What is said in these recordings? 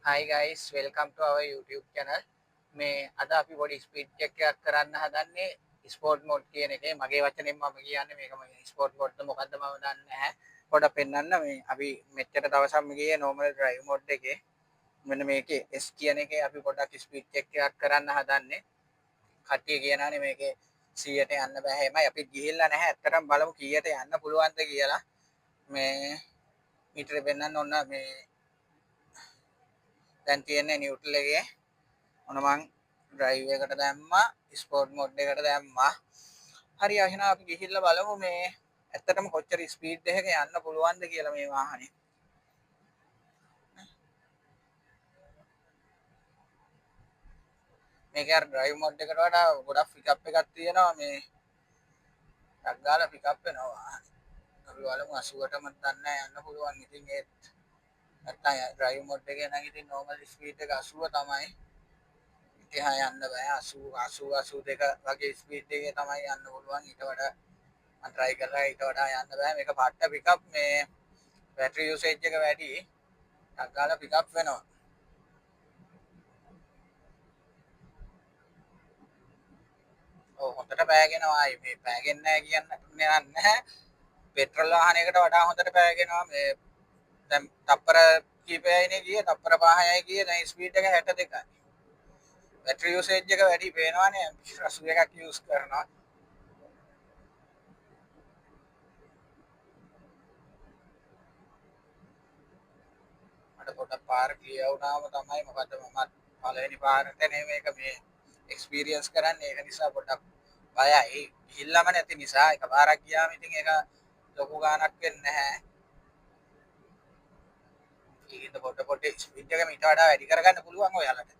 Hi guys, welcome to our YouTube channel. මේ අද අපි පොඩි ස්පීඩ් චෙක් එකක් කරන්න හදන්නේ ස්පෝර්ට් මෝඩ් කියන එකේ. මගේ වචනෙන් මම කියන්නේ මේක ස්පෝර්ට් මෝඩ්ද මොකද්ද මම දන්නේ නැහැ. පොඩක් පෙන්නන්න මේ අපි මෙච්චර දවසක් ගියේ normal drive mode එකේ. මෙන්න මේකේ S කියන එකේ අපි පොඩක් ස්පීඩ් චෙක් එකක් කරන්න හදන්නේ. කට්ටිය කියනවානේ මේකේ 100ට යන්න බෑ එහෙමයි. අපි ගිහිල්ලා නැහැ. ඇත්තටම බලමු කීයට යන්න පුළුවන්ද කියලා. මේ මීටරේ පෙන්නන්න ඕන මේ දැන් තියෙන්නේ නිව්ට්‍රල් එකේ. ඔන්න මං ඩ්‍රයිව් එකට දැම්මා ස්පෝර්ට් මෝඩ් එකට දැම්මා. හරි එහෙනම් අපි ගිහිල්ලා බලමු මේ ඇත්තටම කොච්චර ස්පීඩ් එකක යන්න පුළුවන්ද කියලා මේ වාහනේ. මේක අර ඩ්‍රයිව් මෝඩ් එකට වඩා ගොඩක් පිකප් එකක් තියෙනවා මේ ටක් ගාලා පිකප් වෙනවා වාහනේ. අපි බලමු 80ටම දන්නේ යන්න පුළුවන්. ඉතින් ඒත් නැත්තම් ඩ්‍රයිව් මෝඩ් එකේ නම් ඉතින් normal ස්පීඩ් එක 80 තමයි. එහා යන්න බෑ 80 82 වගේ ස්පීඩ් එකේ තමයි යන්න පුළුවන්. ඊට වඩා මම try කරලා ඊට වඩා යන්න බෑ. මේක පට්ට පිකප් මේ බැටරි යූසේජ් එක වැඩි. ටක් ගාලා පිකප් වෙනවා. ඔව් හොඳට පෑගෙනවා. මේ පෑගෙන්නේ නැහැ කියන්න නැහැ. පෙට්‍රල් වාහනයකට වඩා හොඳට පෑගෙනවා. මේ දැන් තප්පර කීපයයිනේ ගියේ. තප්පර 5යි ගියේ. දැන් ස්පීඩ් එක 62යි. බැටරි යූසේජ් එක වැඩි පේනවනේ. 81ක් යූස් කරනවා. මට පොඩක් පාර ක්ලියර් වුණාම තමයි මොකද මම පළවෙනි පාරට මේක මේ එක්ස්පීරියන්ස් කරන්නේ. ඒක නිසා පොඩක් බයයි. ගිහිල්ලාම නැති නිසා එකපාරක් ගියාම ඉතින් ඒක ලොකු ගාණක් වෙන්නේ නැහැ. ඊට පොඩ ස්පීඩ් එක මීට වඩා වැඩි කරගන්න පුළුවන් ඔයාලට.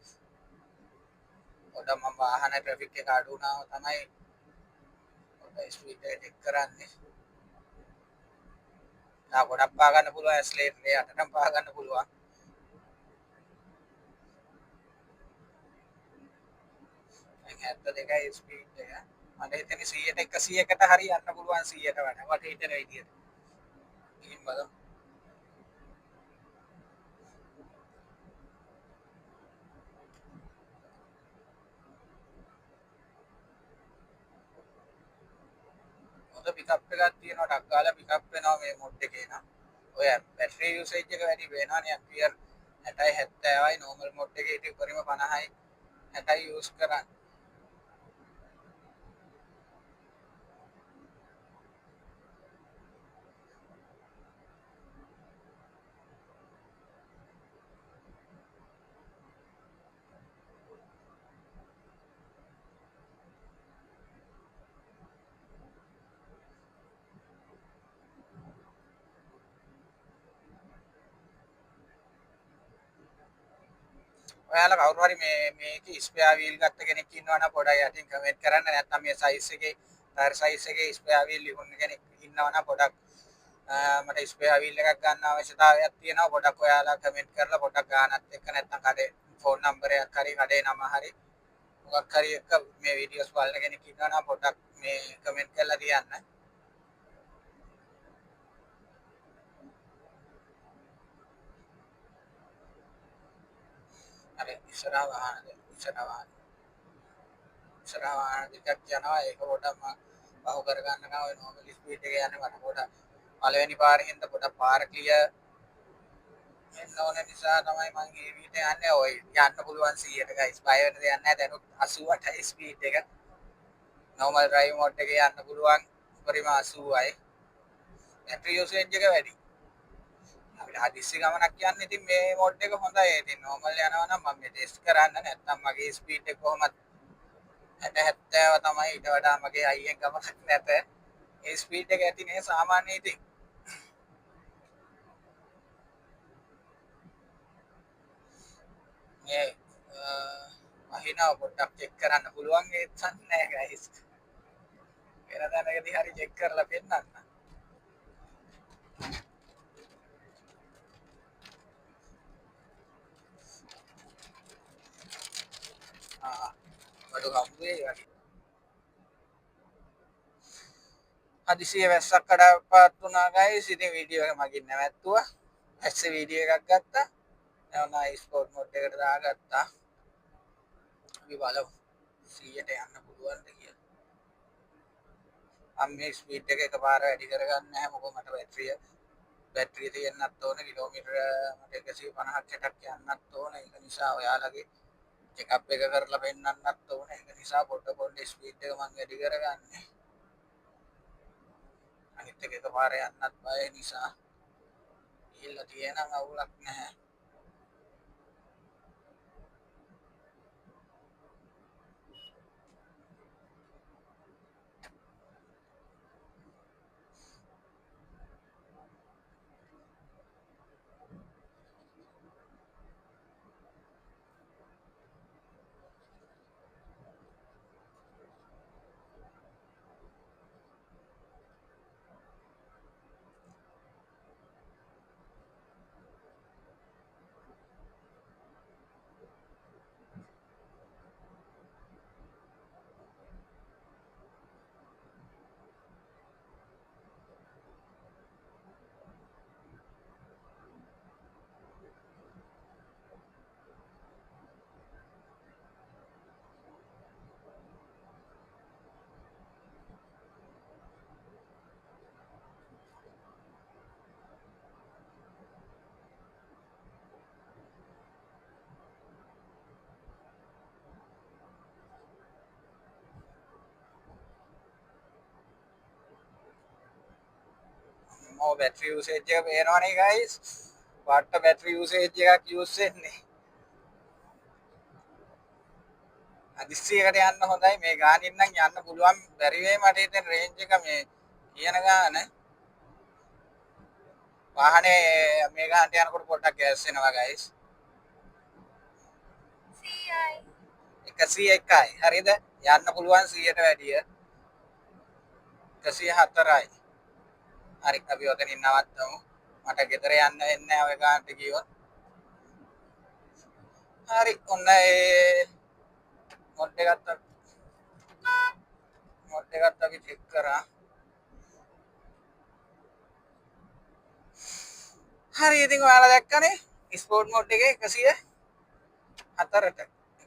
පොඩ මම වාහන ට්‍රැෆික් එක අඩු වුණාම තමයි පොඩ ස්පීඩ් එක ටෙක් කරන්නේ. තා ගොඩක් පා ගන්න පුළුවන් ඇස්ලේටර් යටටම පා ගන්න පුළුවන්. 72යි ස්පීඩ් එක. මට හිතෙන්නේ 100ට 100කට හරි යන්න පුළුවන් 100ට වඩා. මට හිතෙන විදියට. ගිහින් බලමු. හොඳ පිකප් එකක් තියෙනවා ටක් ගාලා පිකප් වෙනවා මේ මොඩ් එකේ නම්. ඔය බැටරි යූසේජ් එක වැඩි වෙනවනේ ඇම්පියර් 60යි 70යි නෝමල් මොඩ් එකේ ඉතින් උඩරිම 50යි 60යි යූස් කරන්නේ. ඔයාලා කවුරු හරි මේකේ ස්පෙයා වීල් ගත්ත කෙනෙක් ඉන්නවා නම් පොඩ්ඩක් යටින් කමෙන්ට් කරන්න. නැත්නම් මේ සයිස් එකේ ටයර් සයිස් එකේ ස්පෙයා වීල් ලියුම් කෙනෙක් ඉන්නවා නම් පොඩ්ඩක් මට ස්පෙයා වීල් එකක් ගන්න අවශ්‍යතාවයක් තියෙනවා. පොඩ්ඩක් ඔයාලා කමෙන්ට් කරලා පොඩ්ඩක් ගානත් එක්ක නැත්නම් කඩේ ෆෝන් නම්බරයක් හරි කඩේ නම හරි මොකක් හරි එක මේ වීඩියෝස් බලන කෙනෙක් ඉන්නවා නම් පොඩ්ඩක් මේ කමෙන්ට් කරලා තියන්න. හරි ඉස්සරහා වාහන ඉස්සරහා වාහන දෙකක් යනවා. ඒක පොඩ්ඩක් මම පහු කර ගන්නවා. ඔය නෝමල් ස්පීඩ් එකේ යන්නේ මට පොඩ්ඩක් පළවෙනි පාරේ හින්දා පොඩ්ඩක් පාර ක්ලියර් වෙන්න ඕන නිසා තමයි මම මේ විදිහට යන්නේ. ඔය යන්න පුළුවන් 100ට ගයිස්. බය වෙන්න දෙයක් නැහැ. දැනුත් 88යි ස්පීඩ් එක. normal drive mode එකේ යන්න පුළුවන්. උපරිම 80යි. බැටරි යූසේජ් එක වැඩි. අපිට හදිස්සි ගමනක් යන්න ඉතින් මේ මොඩ් එක හොඳයි. ඉතින් normal යනවා නම් මම මේ ටෙස්ට් කරන්න නැත්නම් මගේ ස්පීඩ් එක කොහොමද 60 70 තමයි. ඊට වඩා මගේ අයියෙන් ගමනක් නැත. ඒ ස්පීඩ් එක ඇති නේ සාමාන්‍ය ඉතින්. මේ මහිනාව පොඩ්ඩක් චෙක් කරන්න පුළුවන් ඒත් නැහැ ගයිස්. වෙන තැනකදී හරි චෙක් කරලා පෙන්නන්න. බඩු හම්බුවේ වගේ. හදිසියෙ වැස්සක් කඩාපත් වුණා ගයිස්. ඉතින් වීඩියෝ එක මගින් නැවැත්තුවා. ඇස්සේ වීඩියෝ එකක් ගත්තා. දැන් ස්පෝර්ට් මෝඩ් එකට දාගත්තා. අපි බලමු 100ට යන්න පුළුවන්ද කියලා. මම මේ ස්පීඩ් එක එකපාර වැඩි කරගන්නේ නැහැ මොකද මට බැටරිය තියෙන්නත් ඕන කිලෝමීටර මට 150ක් 60ක් යන්නත් ඕන ඒක නිසා ඔයාලගේ චෙක්අප් එක කරලා පෙන්නන්නත් ඕන ඒක නිසා පොඩ ස්පීඩ් එක මම වැඩි කරගන්නේ අනිත් එක එකපාර යන්නත් බය නිසා ඉල්ල තියෙනම් අවුලක් නැහැ මෝ බැටරි යූසේජ් එක පේනවනේ ගයිස් වට බැටරි යූසේජ් එකක් යූස් වෙන්නේ අදිස්සියකට යන්න හොඳයි මේ ගානින් නම් යන්න පුළුවන් බැරි වෙයි මට ඉතින් රේන්ජ් එක මේ කියන ගාන වාහනේ මේ ගානට යනකොට පොඩ්ඩක් ගෑස් වෙනවා ගයිස් 101යි හරිද යන්න පුළුවන් 100ට වැඩිය 104යි හරි අපි ඔතනින් නවත්තමු මට ගෙදර යන්න වෙන්නේ නැහැ ඔය ගානට ගියොත් හරි ඔන්න ඒ මොඩ් එකත් අපි චෙක් කරා හරි ඉතින් ඔයාලා දැක්කනේ ස්පෝර්ට් මෝඩ් එකේ 104ට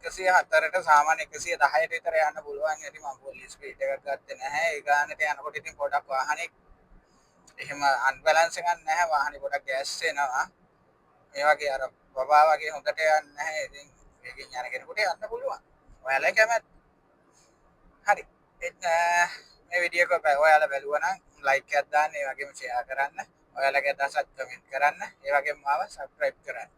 104ට සාමාන්‍ය 110ට විතර යන්න පුළුවන් ඇති මම පොලිස් ස්පීඩ් එකක් ගත්තේ නැහැ ඒ ගානට යනකොට ඉතින් පොඩක් වාහනේ එහෙම අන්බැලන්ස් එකක් නැහැ වාහනේ පොඩක් ගෑස් වෙනවා මේ වගේ අර බබා වගේ හොඳට යන්නේ නැහැ ඉතින් මේකෙන් යන කෙනෙකුට යන්න පුළුවන් ඔයාලා කැමති හරි මේ වීඩියෝ එක ඔයාලා බැලුවා නම් ලයික් එකක් දාන්න ඒ වගේම ෂෙයා කරන්න ඔයාලගේ අදහසත් කමෙන්ට් කරන්න ඒ වගේම මාව සබ්ස්ක්‍රයිබ් කරන්න